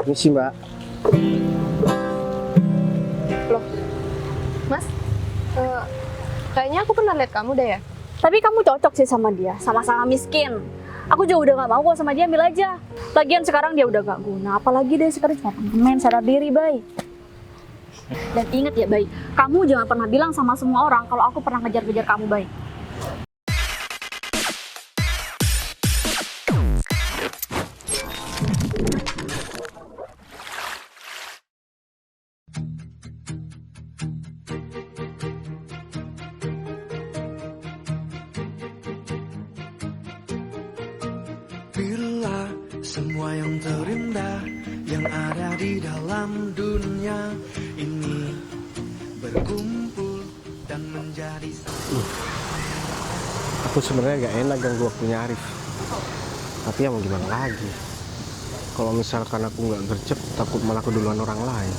Misi Mbak. Loh, Mas, kayaknya aku pernah lihat kamu deh ya. Tapi kamu cocok sih sama dia, sama-sama miskin. Aku juga udah gak mau kok sama dia, ambil aja. Lagian sekarang dia udah gak guna, apalagi dia sekarang cuma pemain sadar diri, Bay. Dan inget ya, Bay, kamu jangan pernah bilang sama semua orang kalau aku pernah ngejar-ngejar kamu, Bay. Bila semua yang terindah yang ada di dalam dunia ini berkumpul dan menjadi satu. Aku sebenarnya gak enak ganggu waktunya Arif. Tapi ya mau gimana lagi? Kalau misalkan aku nggak gercep, takut malah keduluan orang lain.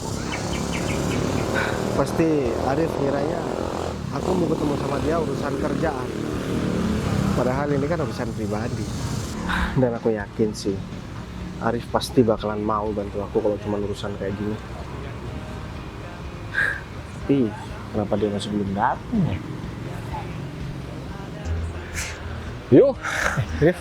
Pasti Arif ngiranya aku mau ketemu sama dia urusan kerjaan. Padahal ini kan urusan pribadi. Dan aku yakin sih Arif pasti bakalan mau bantu aku kalau cuma urusan kayak gini. Tapi kenapa dia masih belum datang ya? Yuk, Arif,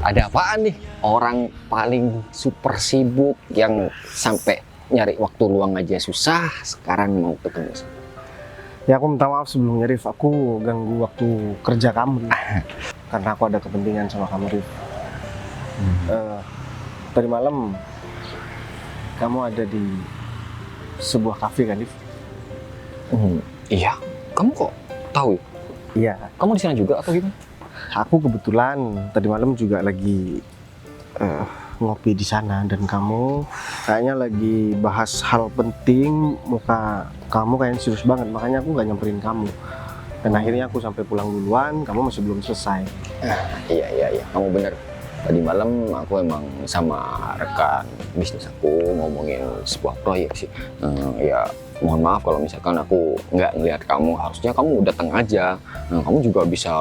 ada apaan nih? Orang paling super sibuk yang sampai nyari waktu luang aja susah, sekarang mau ketemu sama. ya aku minta maaf sebelumnya Rif, aku ganggu waktu kerja kamu Rif. Karena aku ada kepentingan sama kamu Rif. Tadi malam kamu ada di sebuah kafe kan Rif? Iya, kamu kok tahu? Iya, Kamu di sana juga atau gimana? aku kebetulan tadi malam juga lagi ngopi di sana dan kamu kayaknya lagi bahas hal penting. Muka kamu kayaknya serius banget, makanya aku nggak nyamperin kamu. Dan akhirnya aku sampai pulang duluan, kamu masih belum selesai. Iya, kamu bener. Tadi malam aku emang sama rekan bisnis aku ngomongin sebuah proyek sih. Ya mohon maaf kalau misalkan aku nggak ngeliat kamu, harusnya kamu datang aja. Kamu juga bisa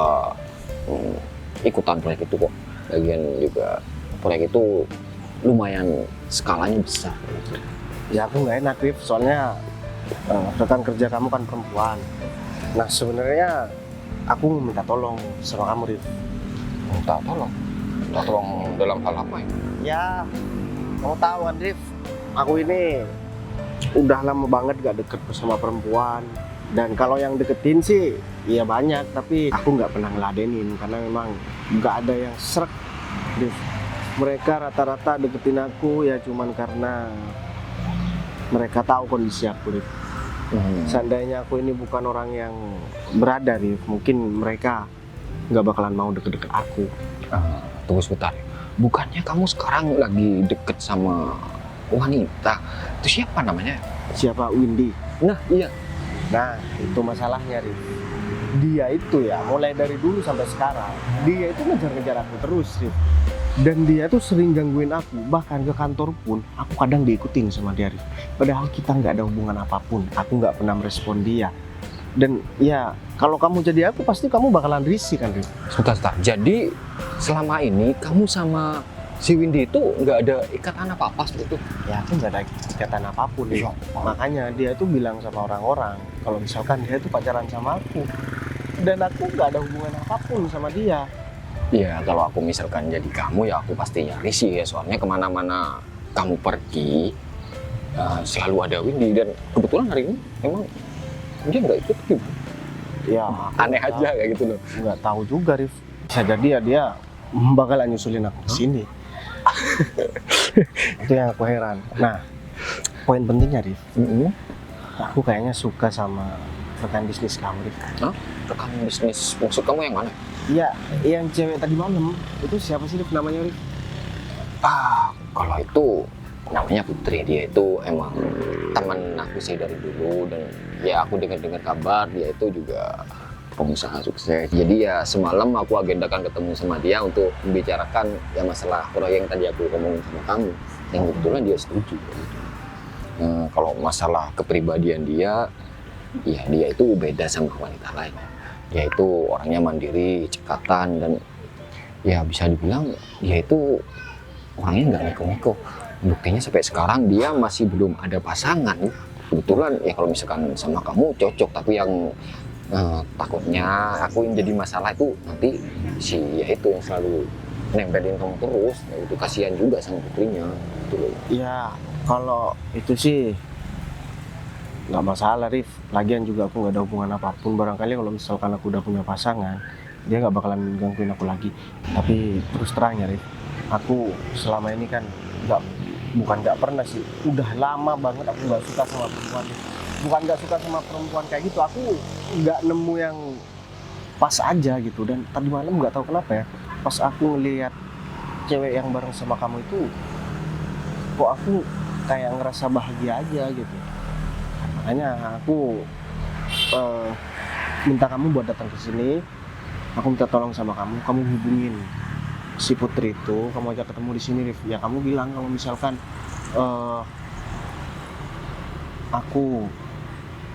ikutan proyek itu kok. Lagian juga proyek itu lumayan skalanya besar. Ya aku nggak enak Rif, soalnya rekan kerja kamu kan perempuan. Nah sebenarnya aku minta tolong sama kamu Rif. Minta tolong dalam hal apa ya? Ya kamu tahu kan Rif, aku ini udah lama banget gak deket sama perempuan. Dan kalau yang deketin sih ya banyak, tapi aku nggak pernah ngeladenin karena memang nggak ada yang srek Rif. Mereka rata-rata deketin aku ya cuman karena mereka tahu kondisi aku Rif. Seandainya aku ini bukan orang yang berada Rif, mungkin mereka nggak bakalan mau deket-deket aku. Tunggu sebentar. Bukannya kamu sekarang lagi deket sama wanita? Itu siapa namanya? Siapa? Windy. Nah, iya. Nah itu masalahnya Rif. Dia itu ya mulai dari dulu sampai sekarang dia itu ngejar-ngejar aku terus Rif. Dan dia tuh sering gangguin aku, bahkan ke kantor pun aku kadang diikutin sama dia Rif. Padahal kita nggak ada hubungan apapun, aku nggak pernah merespon dia. Dan ya kalau kamu jadi aku pasti kamu bakalan risih kan Rif. Sebentar. Jadi selama ini kamu sama si Windy itu nggak ada ikatan apa-apa seperti itu? Ya aku nggak ada ikatan apapun Rif. Makanya dia tuh bilang sama orang-orang kalau misalkan dia tuh pacaran sama aku. Dan aku nggak ada hubungan apapun sama dia. Ya kalau aku misalkan jadi kamu ya aku pastinya risih ya, soalnya kemana-mana kamu pergi selalu ada Windy, dan kebetulan hari ini emang dia nggak ikut gitu. Ya Aneh aja kayak gitu loh. nggak tahu juga Rif. Bisa jadi ya dia bakalan nyusulin aku ke sini. Itu yang aku heran. Nah poin pentingnya Rif, aku kayaknya suka sama rekan bisnis kamu Rif. Hah? Rekan bisnis maksud kamu yang mana? Iya, yang cewek tadi malam itu siapa sih Rif namanya Rif? Kalau itu namanya Putri. Dia itu emang teman aku sih dari dulu, dan ya aku dengar kabar dia itu juga pengusaha sukses. Jadi ya semalam aku agendakan ketemu sama dia untuk membicarakan ya masalah proyek yang tadi aku ngomongin sama kamu. Yang kebetulan dia setuju. Kalau masalah kepribadian dia, ya dia itu beda sama wanita lain. Dia itu orangnya mandiri, cekatan, dan ya bisa dibilang dia itu orangnya nggak neko-neko. buktinya sampai sekarang dia masih belum ada pasangan. Kebetulan ya kalau misalkan sama kamu cocok, tapi yang takutnya aku yang jadi masalah itu nanti si ya itu yang selalu nempelin kamu terus. Ya, itu kasihan juga sama putrinya gitu loh. Ya kalau itu sih nggak masalah Rif, lagian juga aku nggak ada hubungan apapun. Barangkali kalau misalkan aku udah punya pasangan, dia nggak bakalan gangguin aku lagi. Tapi terus terang ya Rif, aku selama ini kan bukan nggak pernah sih, udah lama banget aku nggak suka sama perempuan. Bukan nggak suka sama perempuan kayak gitu, aku nggak nemu yang pas aja gitu. Dan tadi malam nggak tahu kenapa ya, pas aku ngelihat cewek yang bareng sama kamu itu, kok aku kayak ngerasa bahagia aja gitu. Makanya aku minta kamu buat datang ke sini. Aku minta tolong sama kamu hubungin si Putri itu, kamu ajak ketemu di sini, Rif. Ya kamu bilang kalau misalkan aku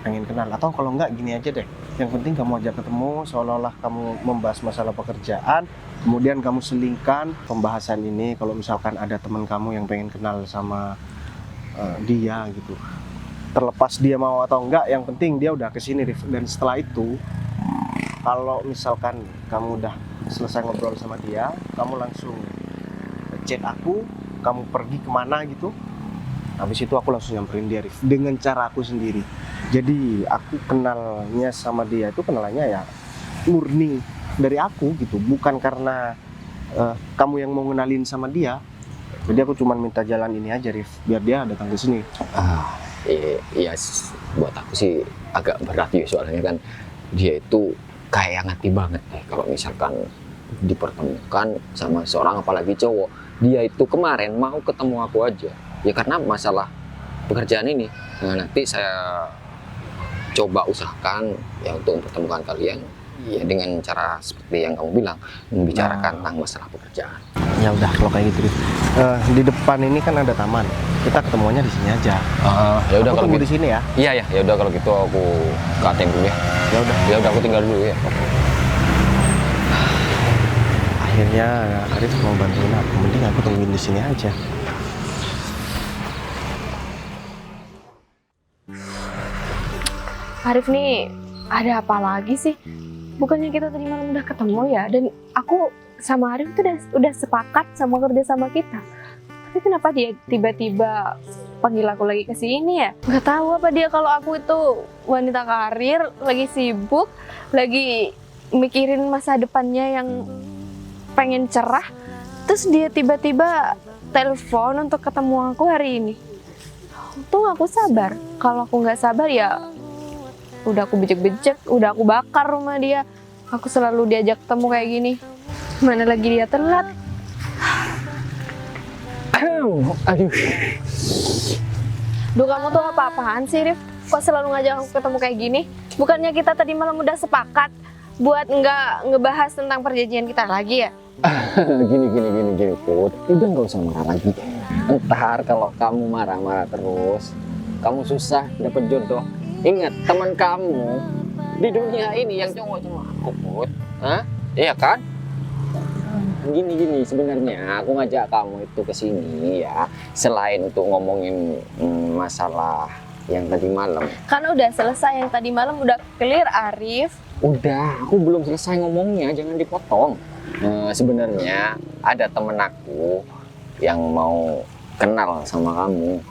pengen kenal, atau kalau enggak gini aja deh. Yang penting kamu ajak ketemu, seolah-olah kamu membahas masalah pekerjaan, kemudian kamu selingkan pembahasan ini kalau misalkan ada teman kamu yang pengen kenal sama dia gitu. Terlepas dia mau atau enggak, yang penting dia udah kesini, Rif. Dan setelah itu, kalau misalkan kamu udah selesai ngobrol sama dia, kamu langsung chat aku, kamu pergi kemana gitu. Habis itu aku langsung nyamperin dia, Rif, dengan cara aku sendiri. Jadi aku kenalnya sama dia itu kenalannya ya murni dari aku gitu, bukan karena kamu yang mau ngenalin sama dia. Jadi aku cuma minta jalan ini aja, Rif, biar dia datang ke sini. Iya, buat aku sih agak berat ya, soalnya kan dia itu kayak ngerti banget deh kalau misalkan dipertemukan sama seorang, apalagi cowok. Dia itu kemarin mau ketemu aku aja ya karena masalah pekerjaan ini. Nah, nanti saya coba usahakan ya untuk mempertemukan kalian ya dengan cara seperti yang kamu bilang, membicarakan tentang masalah pekerjaan. Ya udah kalau kayak gitu, Rif. Di depan ini kan ada taman, kita ketemuannya di sini aja. Ya udah kalau tunggu gitu di sini ya. Iya ya udah kalau gitu aku ke ATM dulu ya. Ya udah aku tinggal dulu ya. Akhirnya Arif mau bantuin aku, mending aku tungguin di sini aja. Arif nih, ada apa lagi sih? Bukannya kita tadi malam udah ketemu ya? Dan aku sama Arif tuh udah sepakat sama kerja sama kita. Tapi kenapa dia tiba-tiba panggil aku lagi ke sini ya? Gak tahu apa dia kalau aku itu wanita karir, lagi sibuk, lagi mikirin masa depannya yang pengen cerah. Terus dia tiba-tiba telepon untuk ketemu aku hari ini. Untung aku sabar. Kalau aku nggak sabar ya udah aku bejek-bejek, udah aku bakar rumah dia. Aku selalu diajak ketemu kayak gini. Mana lagi dia telat. Aduh. Duh, kamu tuh apa-apaan sih, Rif? Kok selalu ngajak aku ketemu kayak gini? Bukannya kita tadi malam udah sepakat buat nggak ngebahas tentang perjanjian kita lagi ya? Gini, Put. Udah nggak usah marah lagi. Ntar kalau kamu marah-marah terus, kamu susah dapet jodoh. Ingat, teman kamu di dunia ini yang cowok cuma aku, Put. Hah? Iya kan? Gini, sebenarnya aku ngajak kamu itu ke sini ya, selain untuk ngomongin masalah yang tadi malam. Kan udah selesai yang tadi malam, udah clear, Arif. Udah, aku belum selesai ngomongnya, jangan dipotong. Sebenarnya ada temen aku yang mau kenal sama kamu.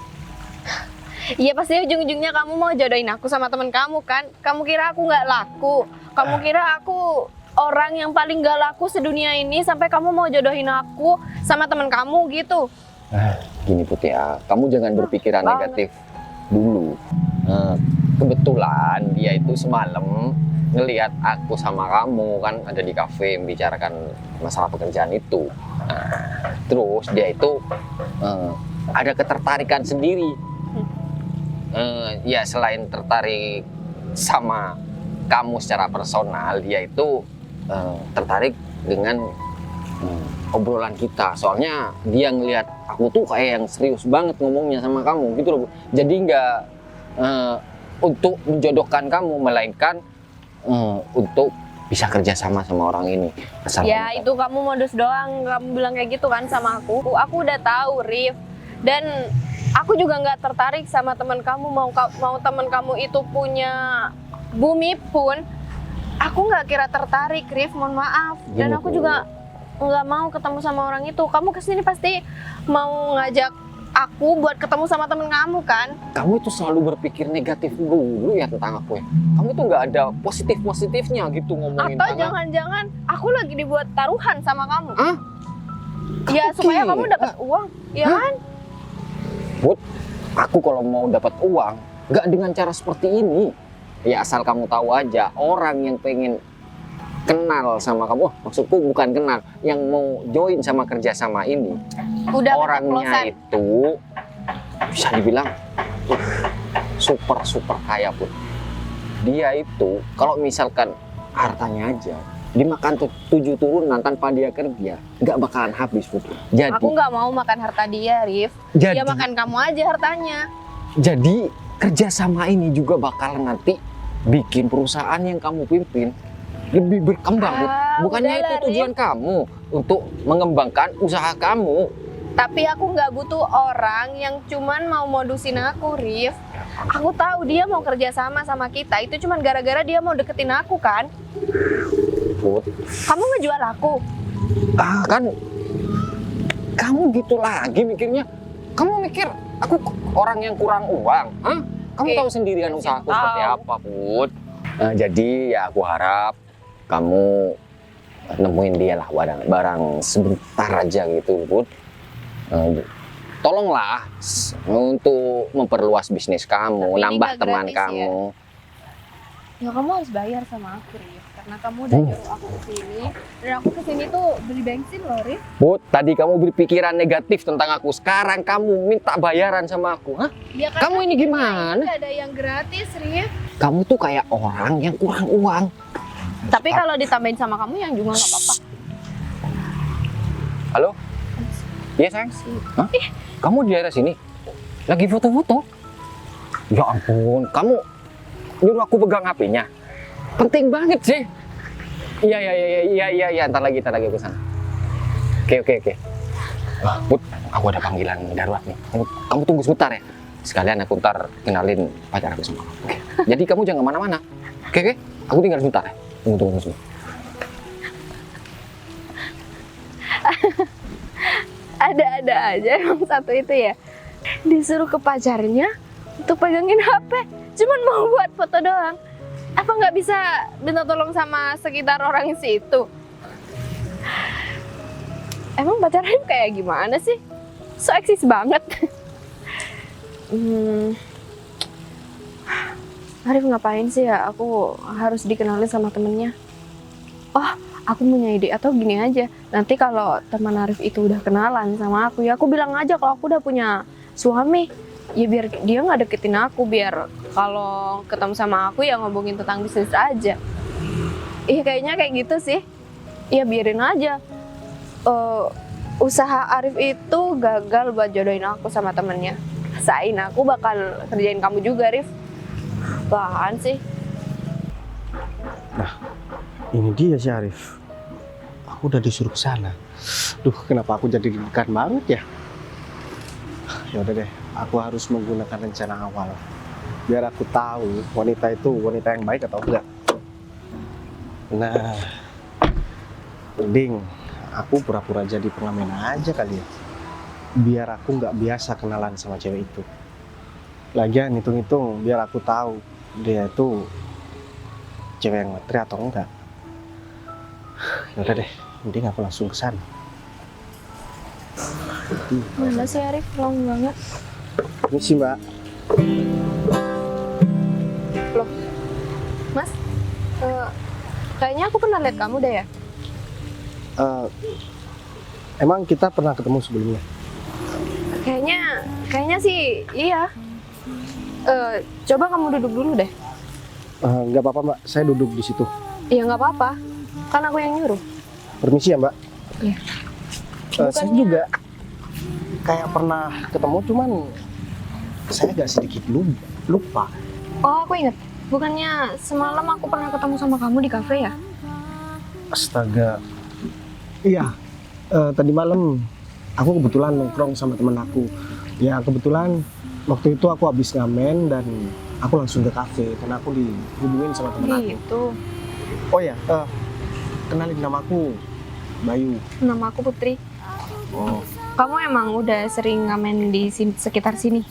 Iya, pasti ujung-ujungnya kamu mau jodohin aku sama teman kamu kan? Kamu kira aku nggak laku? Kamu kira aku orang yang paling gak laku sedunia ini sampai kamu mau jodohin aku sama teman kamu gitu? Gini Put ya, kamu jangan berpikiran negatif dulu. Kebetulan dia itu semalam ngelihat aku sama kamu kan ada di kafe membicarakan masalah pekerjaan itu. Terus dia itu ada ketertarikan sendiri. Ya selain tertarik sama kamu secara personal, dia itu tertarik dengan obrolan kita. Soalnya dia ngelihat aku tuh kayak yang serius banget ngomongnya sama kamu gitu loh. Jadi nggak untuk menjodohkan kamu, melainkan untuk bisa kerja sama orang ini. Ya itu kamu modus doang, kamu bilang kayak gitu kan sama aku. Aku udah tahu, Rif. Dan aku juga nggak tertarik sama teman kamu. Mau teman kamu itu punya bumi pun, aku nggak kira tertarik, Rif. Mohon maaf. Dan Gini, aku Put. juga nggak mau ketemu sama orang itu. Kamu kesini pasti mau ngajak aku buat ketemu sama temen kamu kan? Kamu itu selalu berpikir negatif dulu ya tentang aku ya. Kamu tuh nggak ada positif-positifnya gitu ngomongin Atau tangan. jangan-jangan aku lagi dibuat taruhan sama kamu? Hah? Ya Kamu supaya kira? kamu dapat uang, ya Hah? kan? Put, aku kalau mau dapat uang nggak dengan cara seperti ini. Ya asal kamu tahu aja, orang yang pengen kenal sama kamu, maksudku bukan kenal, yang mau join sama kerjasama ini, Udah orangnya keceplosan. itu bisa dibilang super kaya Put. Dia itu kalau misalkan hartanya aja dimakan 7 turunan tanpa dia kerja, nggak bakalan habis Put. Jadi Aku nggak mau makan harta dia, Rif. jadi Dia makan kamu aja hartanya. Jadi kerjasama ini juga bakalan nanti bikin perusahaan yang kamu pimpin lebih berkembang. Put. Bukannya udahlah, itu tujuan kamu untuk mengembangkan usaha kamu. Tapi aku nggak butuh orang yang cuman mau modusin aku, Rif. Aku tahu dia mau kerja sama kita. Itu cuman gara-gara dia mau deketin aku kan? Put. Kamu ngejual aku. Kan kamu gitu lagi mikirnya. Kamu mikir aku orang yang kurang uang, hah? Kamu tahu sendirian usahaku seperti apa, Put. Jadi ya aku harap kamu nemuin dia lah barang sebentar aja gitu, Put. Tolonglah untuk memperluas bisnis kamu, Tapi ini nambah nggak teman gratis, kamu. Ya kamu harus bayar sama aku, Rif. Karena kamu udah nyuruh aku kesini. Dan aku kesini tuh beli bensin loh, Rif. Put, tadi kamu berpikiran negatif tentang aku. Sekarang kamu minta bayaran sama aku, hah? Ya, Kamu ini gimana? Nggak ada yang gratis, Rif. Kamu tuh kayak orang yang kurang uang. Tapi kalau ditambahin sama kamu yang juga nggak apa-apa. Halo? Iya sayang? Hah? Kamu di daerah sini? Lagi foto-foto? Ya ampun, kamu nyuruh aku pegang HP-nya? Penting banget sih. Iya, ntar lagi aku sana. Oke. Wah, Put, aku ada panggilan darurat nih. Kamu tunggu sebentar ya. Sekalian aku ntar kenalin pacar aku sama kamu. Oke. Jadi kamu jangan kemana-mana. Oke. Aku tinggal sebentar ya. Tunggu sebentar. Ada aja emang satu itu ya. Disuruh ke pacarnya untuk pegangin HP. Cuman mau buat foto doang. Apa nggak bisa minta tolong sama sekitar orang situ? Emang pacarnya kayak gimana sih? So eksis banget. Arif ngapain sih ya? Aku harus dikenalin sama temennya. Oh, aku punya ide. Atau gini aja, nanti kalau teman Arif itu udah kenalan sama aku, ya aku bilang aja kalau aku udah punya suami. Ya biar dia nggak deketin aku, biar kalau ketemu sama aku ya ngomongin tentang bisnis aja. Iya kayaknya kayak gitu sih. Ya biarin aja. Usaha Arif itu gagal buat jodohin aku sama temennya. Rasain, aku bakal kerjain kamu juga, Rif. Apaan sih? Ini dia si Arif. Aku udah disuruh ke sana. Duh, kenapa aku jadi deg-degan banget ya? Ya udah deh, aku harus menggunakan rencana awal. Biar aku tahu wanita itu wanita yang baik atau enggak. Nah, mending aku pura-pura jadi pengamen aja kali ya. Biar aku nggak biasa kenalan sama cewek itu. Lagian hitung-hitung biar aku tahu dia itu cewek yang materi atau enggak. Yaudah deh, mending aku langsung ke sana. Mana sih Arif? Long banget. Ini sih Mbak. Loh, Mas, kayaknya aku pernah lihat kamu deh ya? Emang kita pernah ketemu sebelumnya? Kayaknya sih iya. Coba kamu duduk dulu deh. Nggak apa-apa Mbak, saya duduk di situ. Iya nggak apa-apa, kan aku yang nyuruh. Permisi ya Mbak. Iya. Saya Bukannya- juga kayak pernah ketemu, cuman saya agak sedikit lupa. Oh, aku inget. Bukannya semalam aku pernah ketemu sama kamu di kafe ya? Astaga. Iya, tadi malam aku kebetulan nongkrong sama temen aku. Ya kebetulan waktu itu aku habis ngamen dan aku langsung ke kafe karena aku dihubungin sama temen aku. Gitu. Oh ya, kenalin nama aku Bayu. Nama aku Putri. Oh. Kamu emang udah sering ngamen di sekitar sini?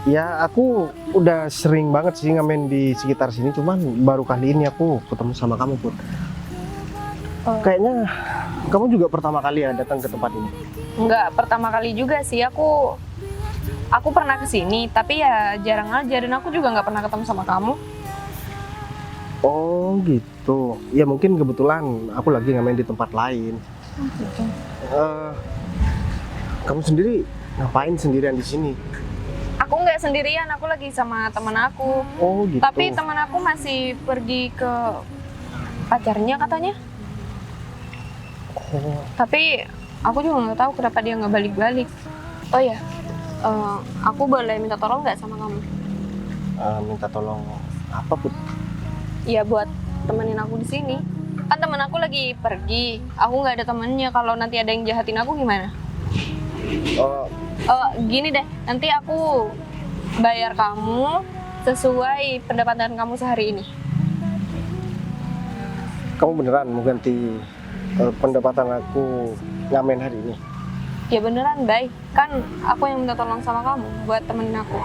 Ya aku udah sering banget sih ngamen di sekitar sini, cuman baru kali ini aku ketemu sama kamu Put. Oh. Kayaknya kamu juga pertama kali ya datang ke tempat ini. Enggak, pertama kali juga sih. Aku pernah kesini, tapi ya jarang aja, dan aku juga nggak pernah ketemu sama kamu. Oh gitu. Ya mungkin kebetulan aku lagi ngamen di tempat lain. Gitu. Kamu sendiri ngapain sendirian di sini? Aku nggak sendirian, aku lagi sama teman aku. Oh gitu. Tapi teman aku masih pergi ke pacarnya katanya. Oh, Tapi aku juga nggak tahu kenapa dia nggak balik-balik. Oh ya, aku boleh minta tolong nggak sama kamu? minta tolong apa Put? Ya buat temenin aku di sini. Kan temen aku lagi pergi, aku nggak ada temennya. Kalau nanti ada yang jahatin aku gimana? Oh, Gini deh, nanti aku bayar kamu sesuai pendapatan kamu sehari ini. kamu beneran mau ganti pendapatan aku ngamen hari ini? Ya beneran, Bay. Kan aku yang minta tolong sama kamu buat temenin aku.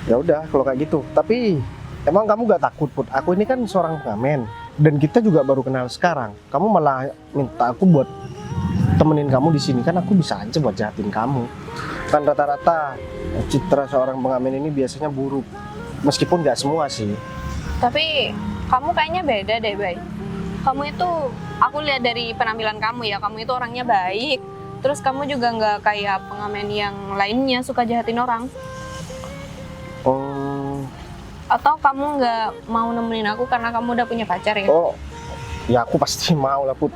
Ya udah kalau kayak gitu. Tapi emang kamu gak takut Put? Aku ini kan seorang pengamen dan kita juga baru kenal sekarang. Kamu malah minta aku buat temenin kamu di sini, kan aku bisa aja buat jahatin kamu. Kan rata-rata citra seorang pengamen ini biasanya buruk. Meskipun gak semua sih. Tapi kamu kayaknya beda deh, Bay. Kamu itu, aku lihat dari penampilan kamu ya, kamu itu orangnya baik. Terus kamu juga nggak kayak pengamen yang lainnya suka jahatin orang. Oh, Atau kamu nggak mau nemenin aku karena kamu udah punya pacar ya? oh, ya aku pasti mau lah Put.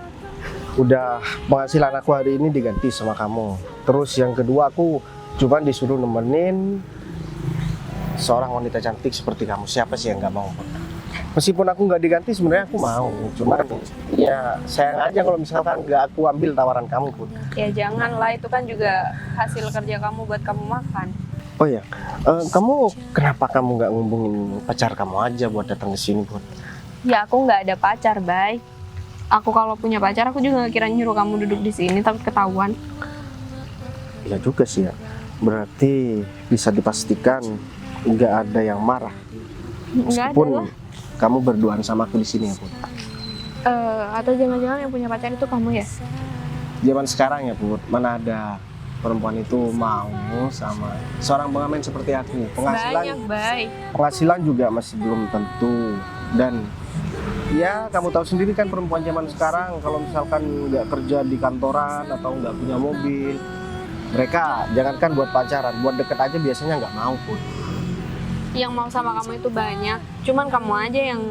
Udah penghasilan aku hari ini diganti sama kamu. Terus yang kedua aku cuma disuruh nemenin seorang wanita cantik seperti kamu. Siapa sih yang nggak mau Put? Meskipun aku nggak diganti sebenarnya aku mau. Cuma ya sayang aja kalau misalkan nggak aku ambil tawaran kamu Put. Ya janganlah, itu kan juga hasil kerja kamu buat kamu makan. Oh ya, kenapa kamu nggak ngubungin pacar kamu aja buat datang ke sini Put? Ya aku nggak ada pacar, Bay. Aku kalau punya pacar aku juga nggak kira nyuruh kamu duduk di sini takut ketahuan. Ya juga sih ya. Berarti bisa dipastikan nggak ada yang marah. Nggak ada Meskipun lah. kamu berduaan sama aku di sini ya Put. Atau jangan-jangan yang punya pacar itu kamu ya? Zaman sekarang ya Put, mana ada perempuan itu mau sama seorang pengamen seperti aku. Banyak, Bay. Penghasilan juga masih belum tentu. Dan ya kamu tahu sendiri kan perempuan zaman sekarang kalau misalkan nggak kerja di kantoran atau nggak punya mobil, mereka jangankan buat pacaran, buat deket aja biasanya nggak mau Put. Yang mau sama kamu itu banyak, cuman kamu aja yang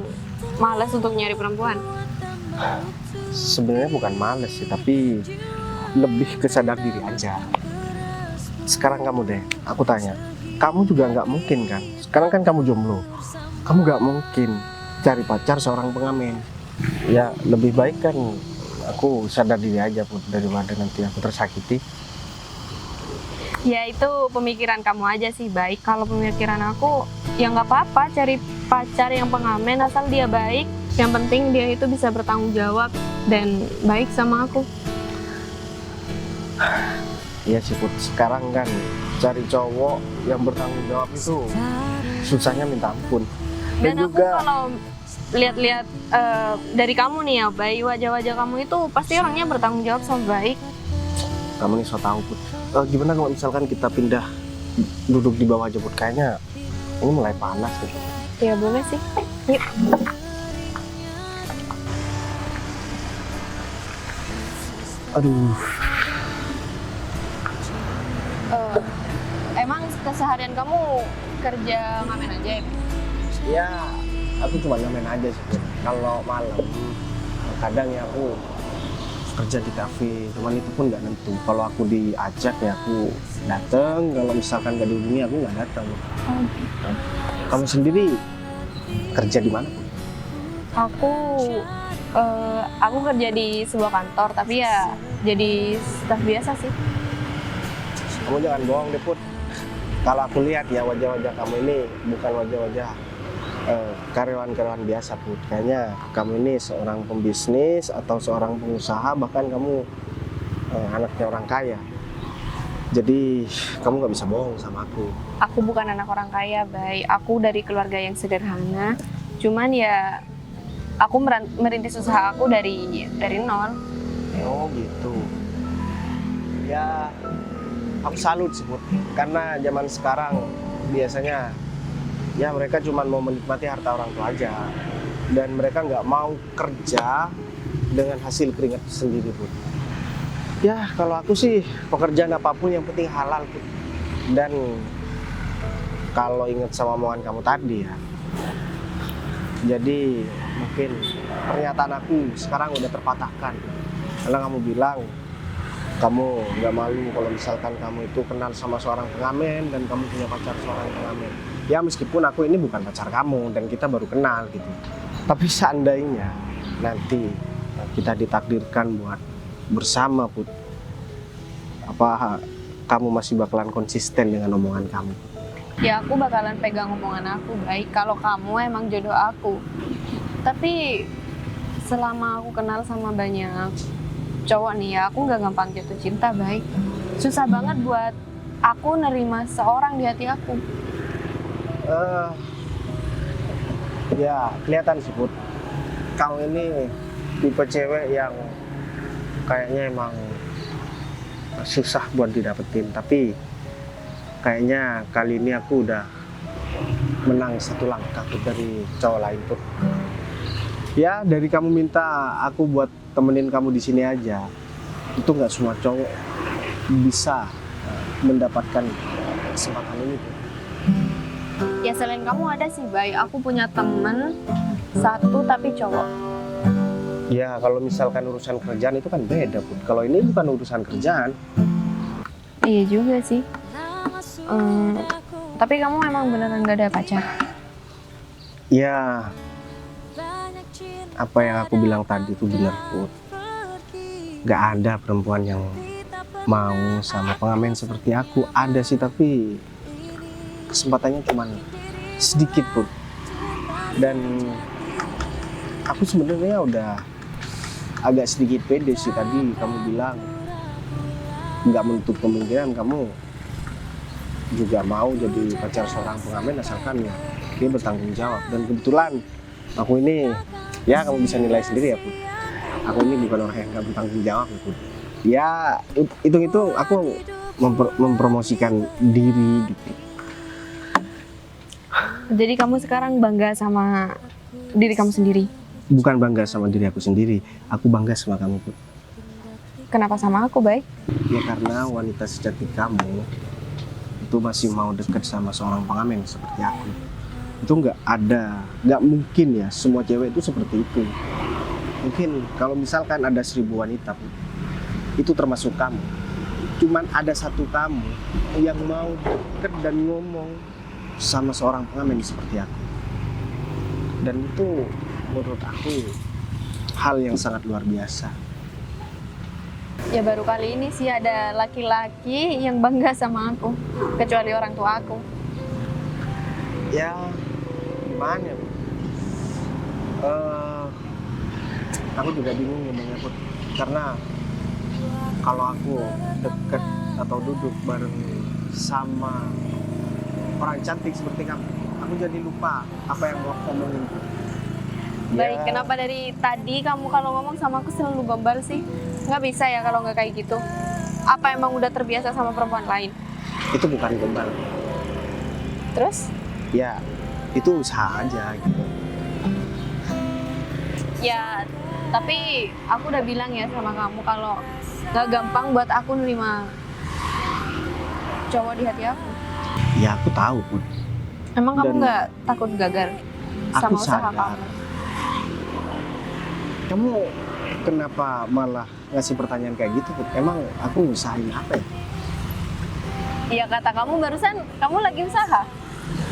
malas untuk nyari perempuan. Sebenarnya bukan males sih, tapi lebih ke sadar diri aja. Sekarang kamu deh, aku tanya, kamu juga nggak mungkin kan? Sekarang kan kamu jomblo, kamu nggak mungkin cari pacar seorang pengamen. Ya lebih baik kan aku sadar diri aja Put, daripada nanti aku tersakiti. Ya itu pemikiran kamu aja sih, baik. Kalau pemikiran aku, ya nggak apa-apa cari pacar yang pengamen asal dia baik. Yang penting dia itu bisa bertanggung jawab dan baik sama aku. Iya sih Put, sekarang kan cari cowok yang bertanggung jawab itu susahnya minta ampun. Dan aku kalau lihat-lihat dari kamu nih ya, Bay, wajah-wajah kamu itu pasti orangnya bertanggung jawab sama baik. Kamu nih so tau Put. Gimana kalau misalkan kita pindah duduk di bawah aja Put? Kayaknya ini mulai panas gitu. Ya boleh sih. Yuk. Aduh. Emang keseharian kamu kerja ngamen aja ya? Ya, aku cuma ngamen aja sih Put. Kalau malam kadang ya aku kerja di kafe, cuman itu pun nggak nentu. Kalau aku diajak ya aku dateng, kalau misalkan nggak dihubungi aku nggak datang. Kamu sendiri kerja di mana Put? Aku kerja di sebuah kantor, tapi ya jadi staf biasa sih. Kamu jangan bohong deh, Put. Kalau aku lihat ya wajah-wajah kamu ini bukan wajah-wajah karyawan-karyawan biasa, Put. Kayaknya kamu ini seorang pembisnis atau seorang pengusaha, bahkan kamu anaknya orang kaya. Jadi kamu nggak bisa bohong sama aku. Aku bukan anak orang kaya, Bay. Aku dari keluarga yang sederhana. Cuman ya aku merintis usaha aku dari nol. Oh gitu. Ya, aku salut sih, Put. Karena zaman sekarang biasanya ya mereka cuma mau menikmati harta orang tua aja. Dan mereka nggak mau kerja dengan hasil keringat sendiri, Put. Ya, kalau aku sih pekerjaan apapun yang penting halal, Put. Dan kalau ingat sama omongan kamu tadi ya, jadi mungkin pernyataan aku sekarang udah terpatahkan. Karena kamu bilang kamu nggak malu kalau misalkan kamu itu kenal sama seorang pengamen dan kamu punya pacar seorang pengamen. Ya meskipun aku ini bukan pacar kamu dan kita baru kenal gitu. Tapi seandainya nanti kita ditakdirkan buat bersama, Put, apa kamu masih bakalan konsisten dengan omongan kamu? Ya aku bakalan pegang omongan aku, baik kalau kamu emang jodoh aku. Tapi selama aku kenal sama banyak cowok nih ya, aku nggak gampang jatuh cinta, baik. Susah banget buat aku nerima seorang di hati aku. Ya kelihatan sih, Put. Kamu ini tipe cewek yang kayaknya emang susah buat didapetin. Tapi kayaknya kali ini aku udah menang satu langkah tuh dari cowok lain, Put. Ya dari kamu minta aku buat temenin kamu di sini aja, itu nggak semua cowok bisa mendapatkan kesempatan ini, Put. Ya selain kamu ada sih, Bay. Aku punya temen satu tapi cowok. Ya kalau misalkan urusan kerjaan itu kan beda, Put. Kalau ini bukan urusan kerjaan. Iya juga sih. Tapi kamu emang beneran gak ada pacar? Ya apa yang aku bilang tadi itu benar, Put. Gak ada perempuan yang mau sama pengamen seperti aku. Ada sih, tapi kesempatannya cuma sedikit, Put. Dan aku sebenarnya udah agak sedikit pede sih. Tadi kamu bilang nggak menutup kemungkinan kamu juga mau jadi pacar seorang pengamen asalkan ya dia bertanggung jawab. Dan kebetulan aku ini, ya kamu bisa nilai sendiri ya, Put, aku ini bukan orang yang nggak bertanggung jawab ya, Put. Ya hitung-hitung aku mempromosikan diri dikit. Jadi kamu sekarang bangga sama diri kamu sendiri? Bukan bangga sama diri aku sendiri, aku bangga sama kamu, Put. Kenapa sama aku, Bay? Ya karena wanita sejati kamu itu masih mau dekat sama seorang pengamen seperti aku. Itu nggak mungkin ya semua cewek itu seperti itu. Mungkin kalau misalkan ada 1000 wanita, Put, itu termasuk kamu. Cuman ada satu kamu yang mau dekat dan ngomong sama seorang pengamen seperti aku. Dan itu menurut aku hal yang sangat luar biasa. Ya baru kali ini sih ada laki-laki yang bangga sama aku, kecuali orang tua aku. Ya gimana ya, Put? Aku juga bingung ngomongnya, Put. Karena kalau aku deket atau duduk bareng sama orang cantik seperti kamu, aku jadi lupa apa yang mau ngomongin. Baik, kenapa dari tadi kamu kalau ngomong sama aku selalu gombal sih? Nggak bisa ya kalau nggak kayak gitu. Apa emang udah terbiasa sama perempuan lain? Itu bukan gombal. Terus? Ya, itu usaha aja gitu. Ya, tapi aku udah bilang ya sama kamu kalau nggak gampang buat aku nerima cowok di hati aku. Ya, aku tahu, Put. Emang kamu Dan nggak takut gagal sama aku usaha sadar. kamu? Kamu kenapa malah ngasih pertanyaan kayak gitu, Put? Emang aku ngusahain apa ya? Iya kata kamu barusan, kamu lagi usaha.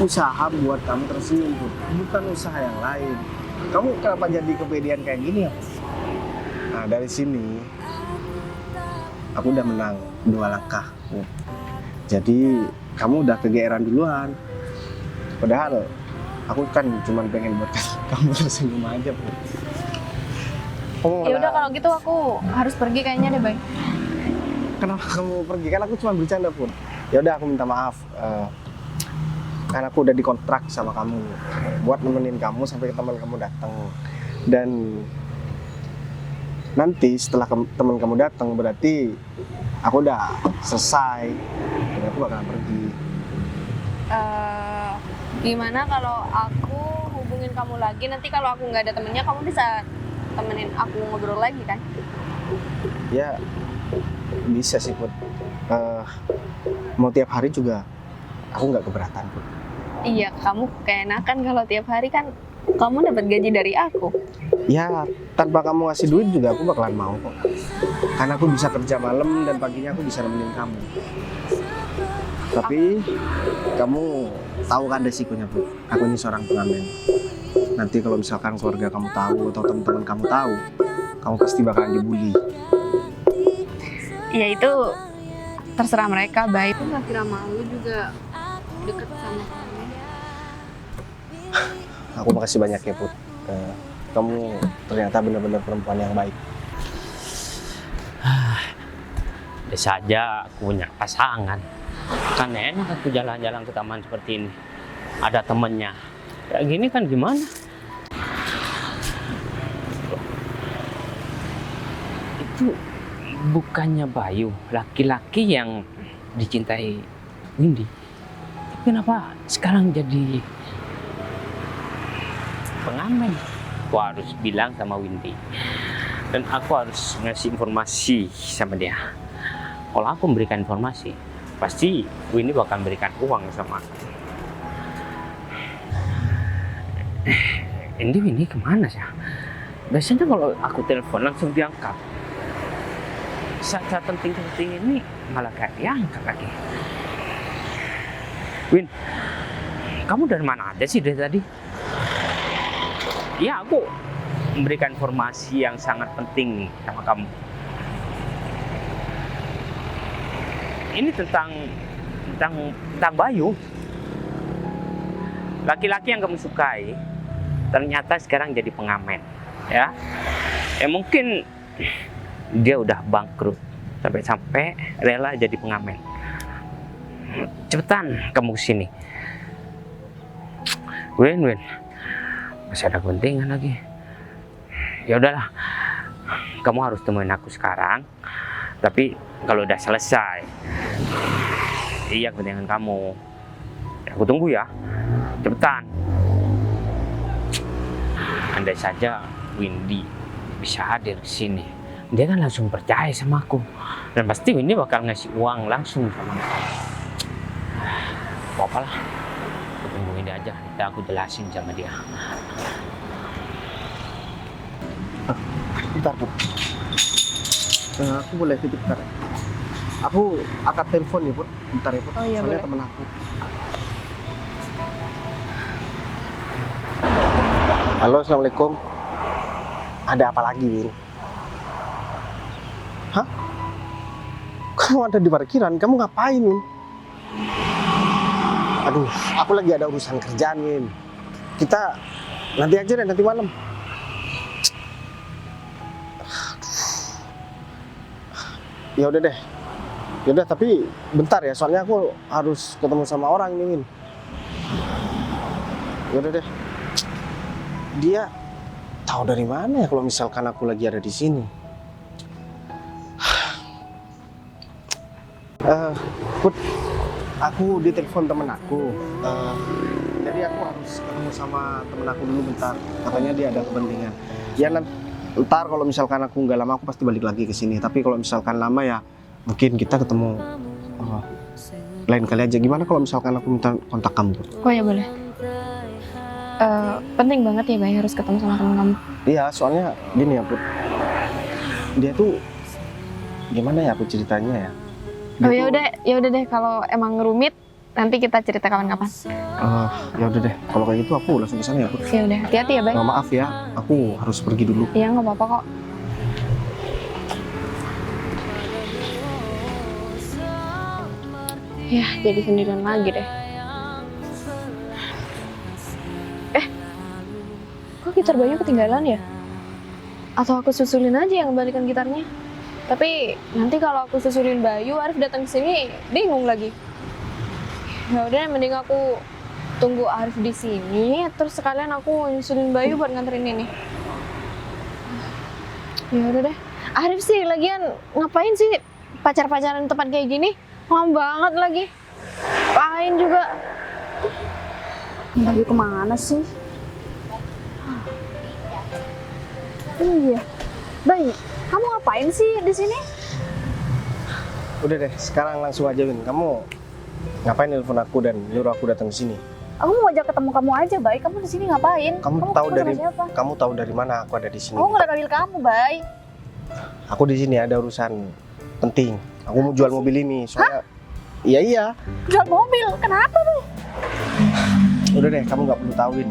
Usaha buat kamu tersenyum, Put. Bukan usaha yang lain. Kamu kenapa jadi kepedean kayak gini ya? Nah, dari sini aku udah menang 2 langkah, Put. Jadi kamu udah kegeeran duluan. Padahal aku kan cuma pengen buat kamu tersenyum aja, Put. Ya udah kalau gitu aku harus pergi kayaknya deh, Bay. Kenapa kamu pergi? Kan aku cuma bercanda, Pun. Ya udah, aku minta maaf. Karena aku udah dikontrak sama kamu buat nemenin kamu sampai teman kamu datang. Dan nanti setelah teman kamu datang berarti aku udah selesai. Dan aku bakalan pergi. Gimana kalau aku hubungin kamu lagi? Nanti kalau aku nggak ada temennya, kamu bisa temenin aku ngobrol lagi kan? Ya bisa sih, Put. Mau tiap hari juga aku nggak keberatan, Put. Iya, kamu keenakan kalau tiap hari kan kamu dapat gaji dari aku. Ya tanpa kamu ngasih duit juga aku bakalan mau kok. Karena aku bisa kerja malam dan paginya aku bisa nemenin kamu. Tapi kamu tahu kan resikonya, Put. Aku ini seorang pengamen. Nanti kalau misalkan keluarga kamu tahu atau teman-teman kamu tahu, kamu pasti bakalan dibully. Ya itu terserah mereka, baik. Aku nggak kira malu juga deket sama kamu. Aku makasih banyak ya, Put. Kamu ternyata benar-benar perempuan yang baik. Bisa aja aku punya pasangan. Kan enak aku jalan-jalan ke taman seperti ini. Ada temennya. Kayak gini kan gimana? Itu bukannya Bayu, laki-laki yang dicintai Windy. Tapi kenapa sekarang jadi pengamen? Aku harus bilang sama Windy. Dan aku harus ngasih informasi sama dia. Kalau aku memberikan informasi, pasti Windy bakal memberikan uang sama aku. Windy kemana sih? Biasanya kalau aku telepon langsung diangkat. Saat-saat penting-penting ini malah gak diangkat lagi. Win, kamu dari mana aja sih dari tadi? Ya, aku memberikan informasi yang sangat penting nih sama kamu. Ini tentang Bayu. Laki-laki yang kamu sukai ternyata sekarang jadi pengamen, ya. Mungkin dia udah bangkrut sampai rela jadi pengamen. Cepetan kamu kesini. Win, masih ada kepentingan lagi. Ya udahlah, kamu harus temuin aku sekarang. Tapi kalau udah selesai, iya kepentingan kamu. Aku tunggu ya. Cepetan. Andai saja Windy bisa hadir di sini, dia kan langsung percaya sama aku. Dan pasti Windy bakal ngasih uang langsung sama aku. Apa lah, aku tunggu Windy aja. Nanti aku jelasin sama dia. Bentar, Put. Aku boleh titip bentar. Aku angkat telepon nih, Put. Bentar ya, Put. Oh, iya, soalnya boleh. temen aku. Halo, assalamualaikum. Ada apa lagi, Win? Hah? Kamu ada di parkiran? Kamu ngapain, Win? Aduh, aku lagi ada urusan kerjaan, Win. Kita nanti aja deh, nanti malam. Ya udah deh. Ya udah, tapi bentar ya, soalnya aku harus ketemu sama orang nih, Win. Ya udah deh. Dia tahu dari mana ya kalau misalkan aku lagi ada di sini? Put, aku ditelepon temen aku. Jadi aku harus ketemu sama temen aku dulu bentar. Katanya dia ada kepentingan. Ya ntar kalau misalkan aku nggak lama, aku pasti balik lagi ke sini. Tapi kalau misalkan lama ya, mungkin kita ketemu lain kali aja. Gimana kalau misalkan aku minta kontak kamu? Oh ya boleh. Penting banget ya, Bay, harus ketemu sama teman kamu. Iya, soalnya gini ya, Put. Dia tuh gimana ya aku ceritanya ya? Oh ya udah deh, kalau emang rumit nanti kita cerita kapan-kapan. Ya udah deh, kalau kayak gitu aku langsung ke sana ya, Put. Ya udah, hati-hati ya, Bay. Maaf ya, aku harus pergi dulu. Iya, nggak apa-apa kok. Ya, jadi sendirian lagi deh. Kok gitar Bayu ketinggalan ya? Atau aku susulin aja yang balikan gitarnya? Tapi nanti kalau aku susulin Bayu, Arif datang ke sini bingung lagi. Ya udah, mending aku tunggu Arif di sini, terus sekalian aku nyusulin Bayu buat nganterin ini. Ya udah deh. Arif sih lagian ngapain sih pacar-pacaran di tempat kayak gini? Lama banget lagi. Ngapain juga? Bayu kemana sih? Iya. Bayu, kamu ngapain sih di sini? Udah deh, sekarang langsung aja Win. Kamu ngapain nelfon aku dan nyuruh aku datang ke sini? Aku mau ajak ketemu kamu aja, Bay. Kamu di sini ngapain? Kamu tahu ketemu dari sama siapa? kamu tahu dari mana aku ada di sini? Aku ngeliat mobil kamu, Bay. Aku di sini ada urusan penting. Aku mau jual mobil ini soalnya. Iya. Jual mobil? Kenapa, Bay? Udah deh, kamu nggak perlu tahuin.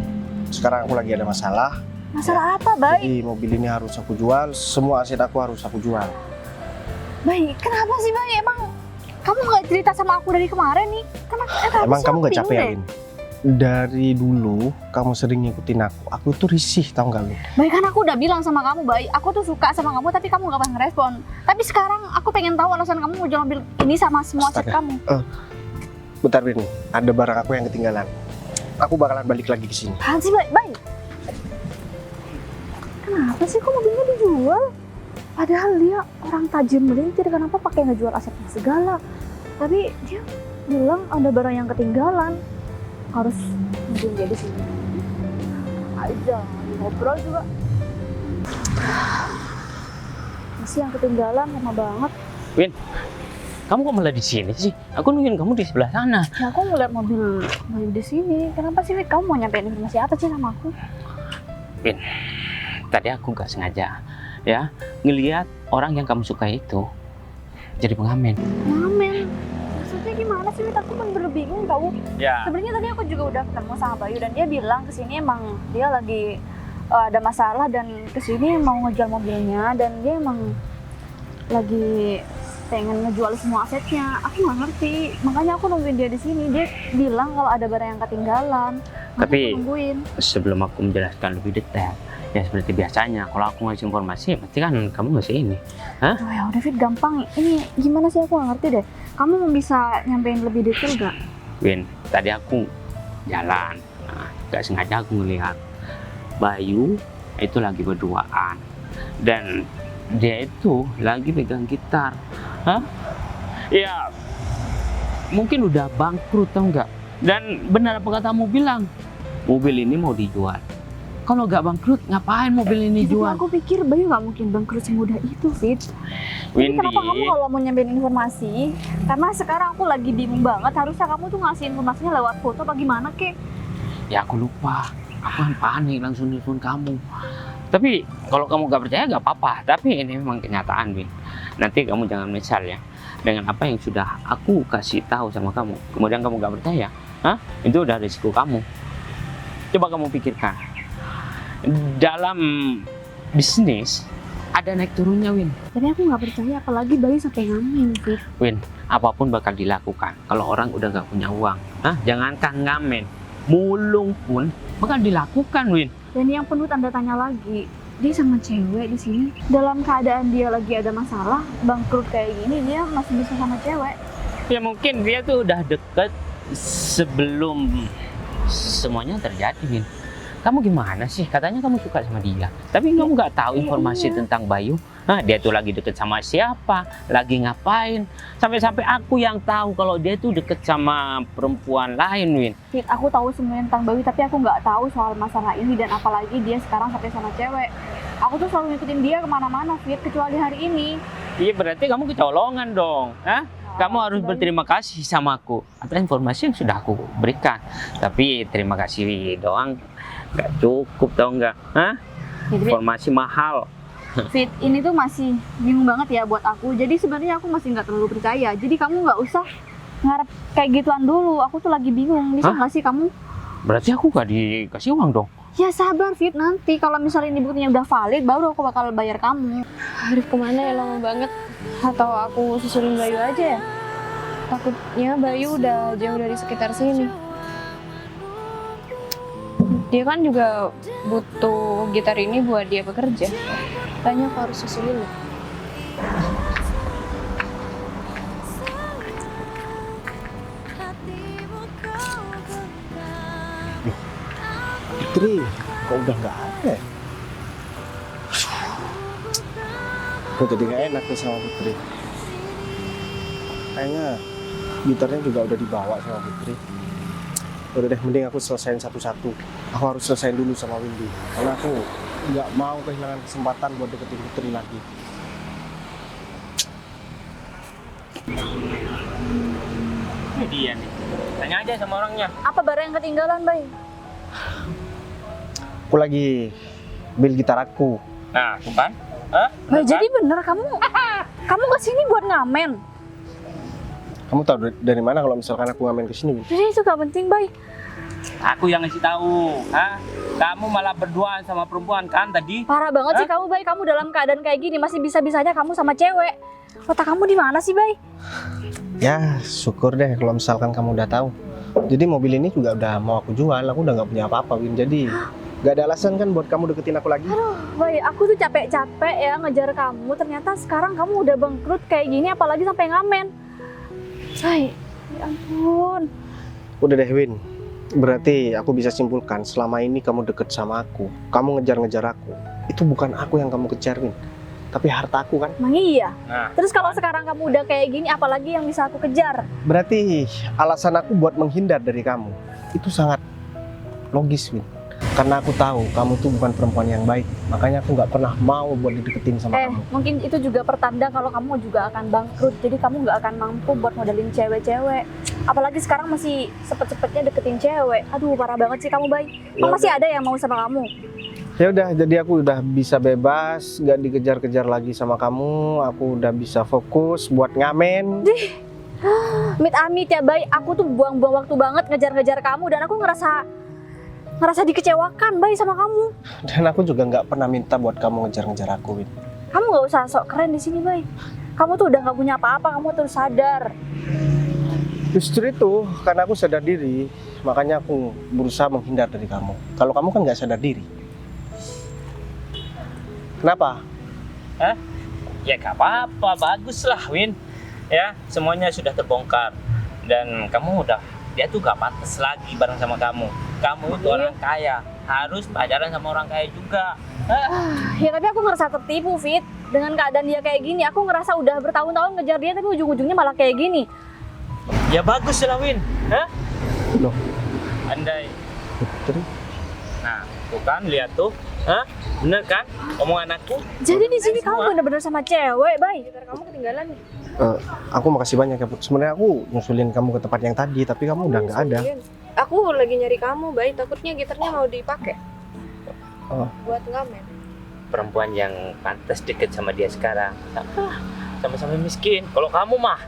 Sekarang aku lagi ada masalah. Masalah apa, Bay? Jadi mobil ini harus aku jual. Semua aset aku harus aku jual. Bay, kenapa sih, Bay? Emang kamu nggak cerita sama aku dari kemarin nih? Emang kamu nggak capek ya, Win? Dari dulu kamu sering ngikutin aku. Aku tuh risih, tau nggak, Win? Bay, kan aku udah bilang sama kamu, Bay. Aku tuh suka sama kamu, tapi kamu nggak pernah ngerespon. Tapi sekarang aku pengen tahu alasan kamu mau jual mobil ini sama semua aset Astaga. kamu. Bentar, Win. Ada barang aku yang ketinggalan. Aku bakalan balik lagi ke sini. Apaan sih, Bay? Bay, kenapa sih kok mobilnya dijual? Padahal dia orang tajir melintir, kenapa pakai ngejual asetnya segala? Tapi dia bilang ada barang yang ketinggalan. Harus nungguin dia di sini. Aja, ngobrol juga. Masih yang ketinggalan, lama banget. Win, kamu kok malah di sini sih? Aku nungguin kamu di sebelah sana. Ya aku ngeliat mobil di sini. Kenapa sih, Wid? Kamu mau nyampein informasi apa sih sama aku? Win, tadi aku gak sengaja ya ngelihat orang yang kamu suka itu jadi pengamen. Ngamen. Maksudnya gimana sih, Wid? Aku bener-bener bingung tau. Ya. Sebenarnya tadi aku juga udah ketemu sama Bayu dan dia bilang kesini emang dia lagi ada masalah dan kesini mau ngejual mobilnya dan dia emang lagi pengen ngejual semua asetnya. Aku nggak ngerti, makanya aku nungguin dia di sini. Dia bilang kalau ada barang yang ketinggalan. Makanya Tapi aku nungguin. sebelum aku menjelaskan lebih detail, ya seperti biasanya kalau aku ngasih informasi pasti kan kamu ngasih ini. Oh ya udah, Fit, gampang. Ini gimana sih, aku nggak ngerti deh. Kamu mau bisa nyampein lebih detail gak? Win, tadi aku jalan, gak sengaja aku ngelihat Bayu itu lagi berduaan dan dia itu lagi pegang gitar. Hah? Ya mungkin udah bangkrut, tau nggak? Dan benar apa katamu bilang, mobil ini mau dijual. Kalau nggak bangkrut, ngapain mobil ini Tapi jual? aku pikir Bayu nggak mungkin bangkrut semudah itu, Fit. Jadi Windy, kenapa kamu kalau mau nyampein informasi? Karena sekarang aku lagi bingung banget. Harusnya kamu tuh ngasih informasinya lewat foto apa gimana, kek? ya aku lupa. Aku kan panik langsung telepon kamu. Tapi kalau kamu gak percaya gak apa-apa. Tapi ini memang kenyataan, Win. Nanti kamu jangan menyesal ya dengan apa yang sudah aku kasih tahu sama kamu. Kemudian kamu gak percaya, itu udah risiko kamu. Coba kamu pikirkan. Dalam bisnis ada naik turunnya, Win. Tapi aku nggak percaya, apalagi Bayu sampai ngamen, Fit. Win, apapun bakal dilakukan kalau orang udah gak punya uang. Jangankan ngamen, mulung pun bakal dilakukan, Win. Dan yang penuh tanda tanya lagi, dia sama cewek di sini. Dalam keadaan dia lagi ada masalah, bangkrut kayak gini, dia masih bisa sama cewek. Ya mungkin dia tuh udah deket sebelum semuanya terjadi, Win. Kamu gimana sih? Katanya kamu suka sama dia, tapi kamu nggak tahu informasi tentang Bayu. Dia tuh lagi deket sama siapa, lagi ngapain. Sampai-sampai aku yang tahu kalau dia tuh deket sama perempuan lain, Win. Fit, aku tahu semuanya tentang Bayu, tapi aku nggak tahu soal masalah ini dan apalagi dia sekarang sampai sama cewek. Aku tuh selalu ngikutin dia kemana-mana, Fit, kecuali hari ini. Iya, berarti kamu kecolongan dong. Kamu harus berterima kasih sama aku atas informasi yang sudah aku berikan. Tapi terima kasih doang nggak cukup, tau nggak? Jadi, Informasi mahal. Fit, ini tuh masih bingung banget ya buat aku. Jadi sebenarnya aku masih nggak terlalu percaya. Jadi kamu nggak usah ngarep kayak gituan dulu. Aku tuh lagi bingung. Bisa nggak sih kamu? Berarti aku nggak dikasih uang dong? Ya sabar, Fit. Nanti kalau misalnya ini buktinya udah valid, baru aku bakal bayar kamu. Arif kemana ya, lama banget. Atau aku susulin Bayu aja ya? Takutnya Bayu udah jauh dari sekitar sini. Dia kan juga butuh gitar ini buat dia bekerja. Makanya aku harus susulin lo. Putri, kok udah nggak ada ya? Kok jadi nggak enak nih sama Putri. Kayaknya gitarnya juga udah dibawa sama Putri. Udah deh, mending aku selesain satu-satu. Aku harus selesain dulu sama Windy. Karena aku nggak mau kehilangan kesempatan buat deketin Putri lagi. Ini dia nih. Tanya aja sama orangnya. Apa barang yang ketinggalan, Bay? Aku lagi build gitar aku. Nah, tuh kan? Hah? Bay, jadi bener kamu kesini buat ngamen. Kamu tahu dari mana kalau misalkan aku ngamen kesini? Jadi itu gak penting, Bay. Aku yang ngasih tahu. Hah? Kamu malah berduaan sama perempuan kan tadi? Parah banget sih kamu, Bay. Kamu dalam keadaan kayak gini masih bisa-bisanya kamu sama cewek. Otak kamu di mana sih, Bay? Ya, syukur deh kalau misalkan kamu udah tahu. Jadi mobil ini juga udah mau aku jual. Aku udah nggak punya apa-apa, Win. Jadi nggak ada alasan kan buat kamu deketin aku lagi. Bay, aku tuh capek-capek ya ngejar kamu. Ternyata sekarang kamu udah bangkrut kayak gini, apalagi sampai ngamen. Bay, ya ampun. Udah deh, Win. Berarti aku bisa simpulkan selama ini kamu deket sama aku, kamu ngejar-ngejar aku. Itu bukan aku yang kamu kejar, Win, tapi harta aku kan. Emang iya? Nah. Terus kalau sekarang kamu udah kayak gini, apalagi yang bisa aku kejar? Berarti alasan aku buat menghindar dari kamu itu sangat logis, Win. Karena aku tahu kamu tuh bukan perempuan yang baik. Makanya aku nggak pernah mau buat dideketin sama kamu. Mungkin itu juga pertanda kalau kamu juga akan bangkrut. Jadi kamu nggak akan mampu buat modelin cewek-cewek. Apalagi sekarang masih cepet-cepetnya deketin cewek. Aduh, parah banget sih kamu, Bay. Ya Masih ada yang mau sama kamu? Ya udah, jadi aku udah bisa bebas, nggak dikejar-kejar lagi sama kamu. Aku udah bisa fokus buat ngamen. Amit-amit ya, Bay. Aku tuh buang-buang waktu banget ngejar-ngejar kamu. Dan aku ngerasa dikecewakan, Bay, sama kamu. Dan aku juga nggak pernah minta buat kamu ngejar-ngejar aku, Win. Kamu nggak usah sok keren di sini, Bay. Kamu tuh udah nggak punya apa-apa. Kamu terus sadar. Justru itu, karena aku sadar diri, makanya aku berusaha menghindar dari kamu. Kalau kamu kan nggak sadar diri. Kenapa? Hah? Ya gak apa-apa, bagus lah, Win. Ya, semuanya sudah terbongkar. Dan kamu udah, dia tuh gak pantas lagi bareng sama kamu. Kamu itu orang kaya, harus pacaran sama orang kaya juga. Ya tapi aku ngerasa tertipu, Fit. Dengan keadaan dia kayak gini, aku ngerasa udah bertahun-tahun ngejar dia, tapi ujung-ujungnya malah kayak gini. Ya bagus lah, Win. Hah? Loh, Andai. Putri. Nah, tuh kan, lihat tuh. Hah? Bener kan omongan aku? Jadi di sini kamu bener-bener sama cewek, Bay. Gitar kamu ketinggalan nih. Aku makasih banyak ya, Put. Sebenarnya aku nyusulin kamu ke tempat yang tadi, tapi kamu udah nggak ada. Aku lagi nyari kamu, Bay. Takutnya gitarnya mau dipakai. Oh. Buat ngamen. Perempuan yang pantas deket sama dia sekarang. Sama-sama miskin. Kalau kamu mah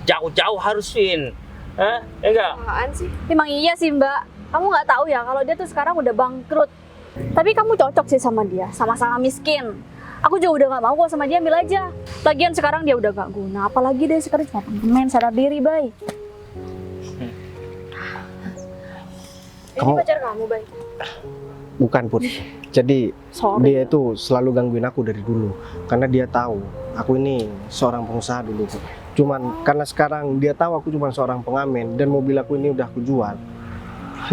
jauh-jauh harus, Win. Hah? Ya enggak? Apaan sih? Emang iya sih, Mbak. Kamu nggak tahu ya kalau dia tuh sekarang udah bangkrut. Tapi kamu cocok sih sama dia, sama-sama miskin. Aku juga udah gak mau kok sama dia, ambil aja. Lagian sekarang dia udah gak guna, apalagi dia sekarang cuma pengen sadar diri, Bay. Ini pacar kamu, Bay? Bukan, Put. Jadi Sorry. dia itu selalu gangguin aku dari dulu. Karena dia tahu aku ini seorang pengusaha dulu, Put. Cuman karena sekarang dia tahu aku cuma seorang pengamen dan mobil aku ini udah aku jual,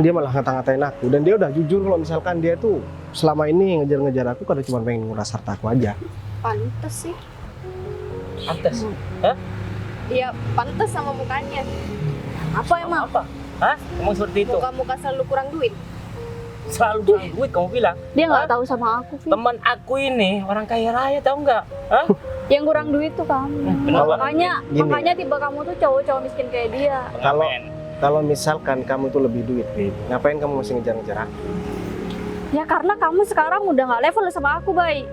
dia malah ngata-ngatain aku. Dan dia udah jujur kalau misalkan dia tuh selama ini ngejar-ngejar aku karena cuma pengen nguras harta aku aja. Pantes sih. Pantas. Hah? Iya, pantes sama mukanya. Apa emang? Apa? Hah? Emang seperti itu? Muka-muka selalu kurang duit. Selalu kurang duit kamu bilang. Dia nggak tahu sama aku, Fit. Teman aku ini orang kaya raya, tahu nggak? Hah? Yang kurang duit tuh kamu. Bener Gini. Makanya tiba kamu tuh cowok-cowok miskin kayak dia. Kalau misalkan kamu tuh lebih duit, Win, ngapain kamu masih ngejar-ngejar aku? Ya karena kamu sekarang udah nggak level sama aku, Bay.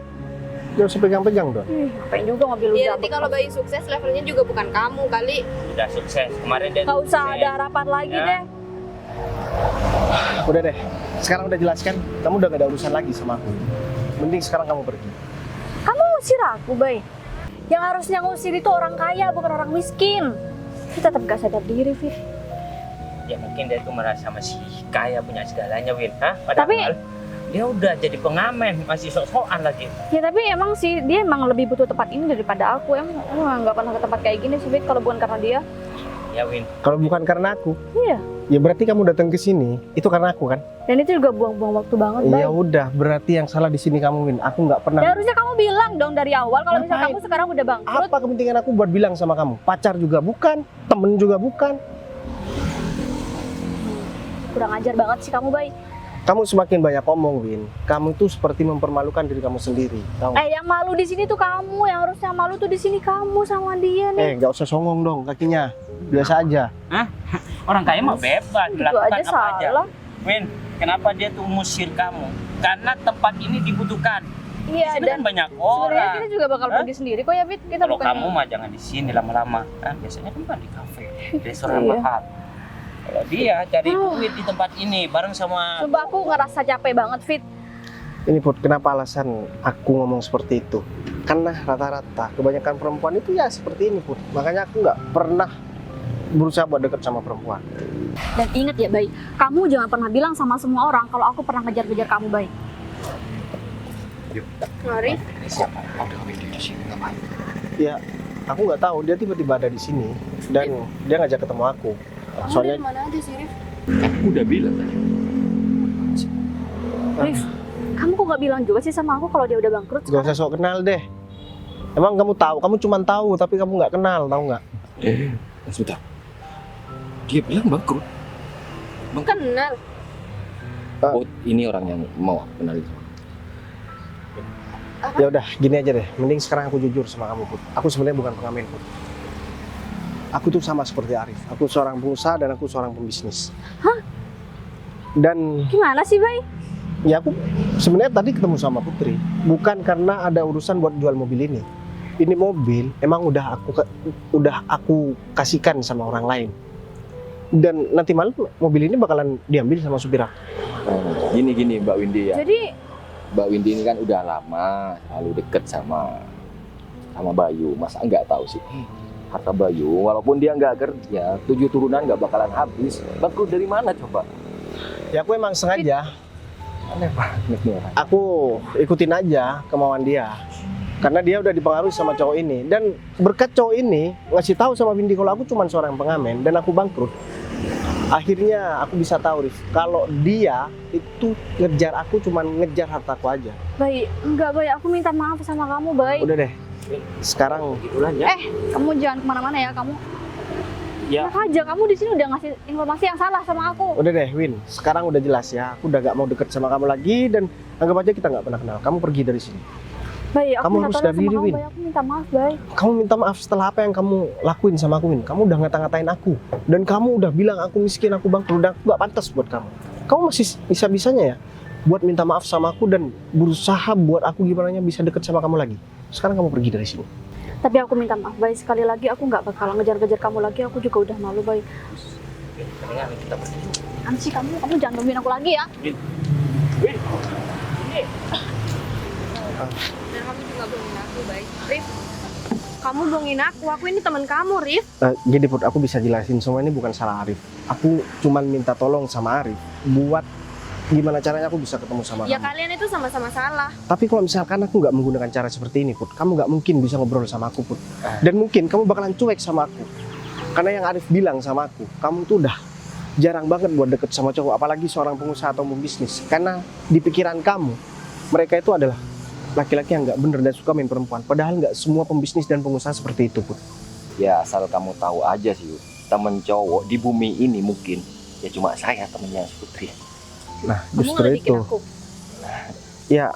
Jangan usah pegang-pegang dong. Ngapain juga mobil lu Iya, nanti kalau Bayu sukses levelnya juga bukan kamu kali. Udah sukses. Kemarin dia Nggak usah sukses. ada harapan lagi Ya. deh. Udah deh, sekarang udah jelaskan, kamu udah gak ada urusan lagi sama aku. Mending sekarang kamu pergi. Kamu ngusir aku, Bay. Yang harusnya ngusir itu orang kaya, bukan orang miskin. Dia tetap gak sadar diri, Fit. Ya mungkin dia itu merasa masih kaya punya segalanya, Win. Hah? Tapi- Padahal dia udah jadi pengamen, masih sok-sokan lagi. Ya tapi emang sih dia emang lebih butuh tempat ini daripada aku. Emang aku nggak pernah ke tempat kayak gini sih, Fit, kalau bukan karena dia. Ya Win, Kalau bukan karena aku, Iya. ya berarti kamu datang ke sini itu karena aku kan? Dan itu juga buang-buang waktu banget, Bay. Ya udah, berarti yang salah di sini kamu, Win. Aku nggak pernah. Ya harusnya kamu bilang dong dari awal kalau misal Ngapain? kamu sekarang udah bangkrut. Apa kepentingan aku buat bilang sama kamu? Pacar juga bukan, temen juga bukan. Kurang ajar banget sih kamu, Bay. Kamu semakin banyak ngomong, Win. Kamu itu seperti mempermalukan diri kamu sendiri. Tahu? Yang malu di sini tuh kamu, yang harusnya malu tuh di sini kamu sama dia nih. Nggak usah songong dong kakinya. Biasa aja. orang kaya mah bebas, Itu lakukan aja apa aja. salah. Win, kenapa dia tuh musir kamu? Karena tempat ini dibutuhkan. Iya, Di sini dan kan banyak sebenarnya orang. kita juga bakal Hah? pergi sendiri kok ya, Fit. Kita Kalau bukan kamu mah jangan di sini lama-lama. Biasanya kan di kafe, restoran Iya. mahal. Kalau dia cari Aduh. duit di tempat ini bareng sama Sumpah aku ngerasa capek banget, Fit. Ini Put, kenapa alasan aku ngomong seperti itu? Karena rata-rata kebanyakan perempuan itu ya seperti ini, Put. Makanya aku nggak pernah berusaha buat deket sama perempuan. Dan inget ya, Bay, kamu jangan pernah bilang sama semua orang kalau aku pernah ngejar-ngejar kamu, Bay. Arif, Siapa? Ada Windy di sini ngapain? Ya, aku nggak tahu. Dia tiba-tiba ada di sini dan dia ngajak ketemu aku. Soalnya mana aja sih, Rif? Aku udah bilang tadi. Rif, kamu kok gak bilang juga sih sama aku kalau dia udah bangkrut gak usah sok kenal deh. Emang kamu tahu? Kamu cuma tahu tapi kamu nggak kenal, tahu nggak? Sebentar. Dia bilang bangkrut. Kenal. Oh, ini orang yang mau aku kenalin sama. Ya udah, gini aja deh. Mending sekarang aku jujur sama kamu, Put. Aku sebenarnya bukan pengamen, Put. Aku tuh sama seperti Arif. Aku seorang pengusaha dan aku seorang pembisnis. Hah? Dan Gimana sih, Bay? ya aku sebenarnya tadi ketemu sama Putri bukan karena ada urusan buat jual mobil ini. Ini mobil emang udah aku kasihkan sama orang lain. Dan nanti malam mobil ini bakalan diambil sama supir aku. Gini Mbak Windy ya. Jadi, Mbak Windy ini kan udah lama selalu deket sama Bayu. Masa nggak tahu sih harta Bayu? Walaupun dia nggak kerja, 7 turunan nggak bakalan habis. Bangkrut dari mana coba? Ya aku emang sengaja. Aneh banget nih orang. Aku ikutin aja kemauan dia. Karena dia udah dipengaruhi sama cowok ini. Dan berkat cowok ini ngasih tahu sama Windy kalau aku cuma seorang pengamen dan aku bangkrut. Akhirnya aku bisa tahu, Rif, kalau dia itu ngejar aku cuma ngejar hartaku aja. Bay, enggak, Bay. Aku minta maaf sama kamu, Bay. Udah deh. Sekarang gitulah ya. Kamu jangan kemana-mana ya, kamu. Ya. Enak aja, kamu di sini udah ngasih informasi yang salah sama aku. udah deh, Win. Sekarang udah jelas ya. Aku udah gak mau deket sama kamu lagi dan anggap aja kita nggak pernah kenal. Kamu pergi dari sini. Bay, aku Kamu minta harus tolong sama diri, kamu, Win. Bay. Aku minta maaf, Bay. Kamu minta maaf setelah apa yang kamu lakuin sama aku, Win. Kamu udah ngata-ngatain aku. Dan kamu udah bilang aku miskin, aku bangkrut. Dan aku gak pantas buat kamu. Kamu masih bisa-bisanya ya buat minta maaf sama aku dan berusaha buat aku gimana bisa deket sama kamu lagi. Sekarang kamu pergi dari sini. Tapi aku minta maaf, Bay. Sekali lagi aku nggak bakal ngejar-ngejar kamu lagi. Aku juga udah malu, Bay. Mendingan kita pergi. Ansi, kamu jangan nungguin aku lagi ya. Dan kamu juga bohongin aku, baik. Rif, kamu bohongin aku ini teman kamu, Rif. Gini Put, aku bisa jelasin semua ini bukan salah Arif. Aku cuman minta tolong sama Arif buat gimana caranya aku bisa ketemu sama Ya kamu. kalian itu sama-sama salah. Tapi kalau misalkan aku nggak menggunakan cara seperti ini, Put, kamu nggak mungkin bisa ngobrol sama aku, Put. Dan mungkin kamu bakalan cuek sama aku. Karena yang Arif bilang sama aku, kamu tuh udah jarang banget buat deket sama cowok, apalagi seorang pengusaha atau pembisnis. Karena di pikiran kamu, mereka itu adalah laki-laki yang nggak bener dan suka main perempuan. Padahal nggak semua pembisnis dan pengusaha seperti itu, Put. Ya asal kamu tahu aja sih, temen cowok di bumi ini mungkin ya cuma saya temennya Putri. Nah, Kamu justru ngeledekin itu. aku. Ya,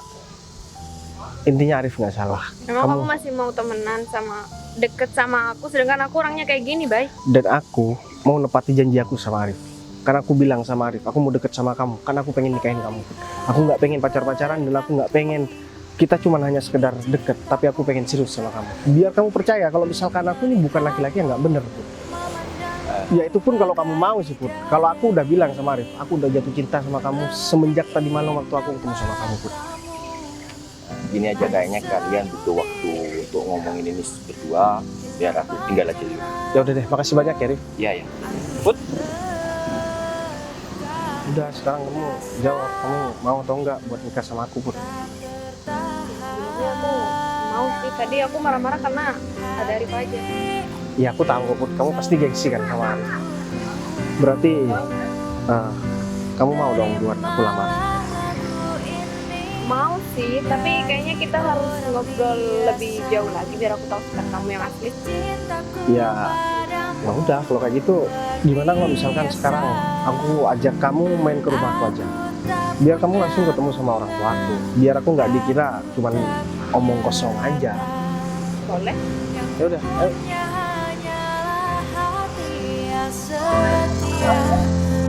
intinya Arif nggak salah. Emang Kamu- kamu masih mau temenan sama deket sama aku, sedangkan aku orangnya kayak gini, Bay. Dan aku mau nepati janji aku sama Arif. Karena aku bilang sama Arif, aku mau deket sama kamu. Karena aku pengen nikahin kamu. Aku nggak pengen pacar-pacaran dan aku nggak pengen kita cuma hanya sekedar deket. Tapi aku pengen serius sama kamu. Biar kamu percaya kalau misalkan aku ini bukan laki-laki yang nggak bener, Put. Ya itu pun kalau kamu mau sih, Put. Kalau aku udah bilang sama Arif, aku udah jatuh cinta sama kamu semenjak tadi malam waktu aku ketemu sama kamu, Put. gini aja, kayaknya kalian butuh waktu untuk ngomongin ini berdua, biar aku tinggal aja dulu. Ya udah deh, makasih banyak ya Rif. Iya ya. Udah, sekarang kamu jawab, kamu mau atau enggak buat nikah sama aku, Put? Sebenarnya aku mau sih. Tadi aku marah-marah karena ada Arif aja. Ya aku tahu kok, Put. Kamu pasti gengsi kan sama Arif. Berarti kamu mau dong buat aku lamar? Mau sih, tapi kayaknya kita harus ngobrol lebih jauh lagi biar aku tahu sifat kamu yang asli. Ya udah, kalau kayak gitu gimana kalau misalkan sekarang aku ajak kamu main ke rumahku aja, biar kamu langsung ketemu sama orang tuaku, biar aku nggak dikira cuman omong kosong aja. Boleh? Ya udah, ayo.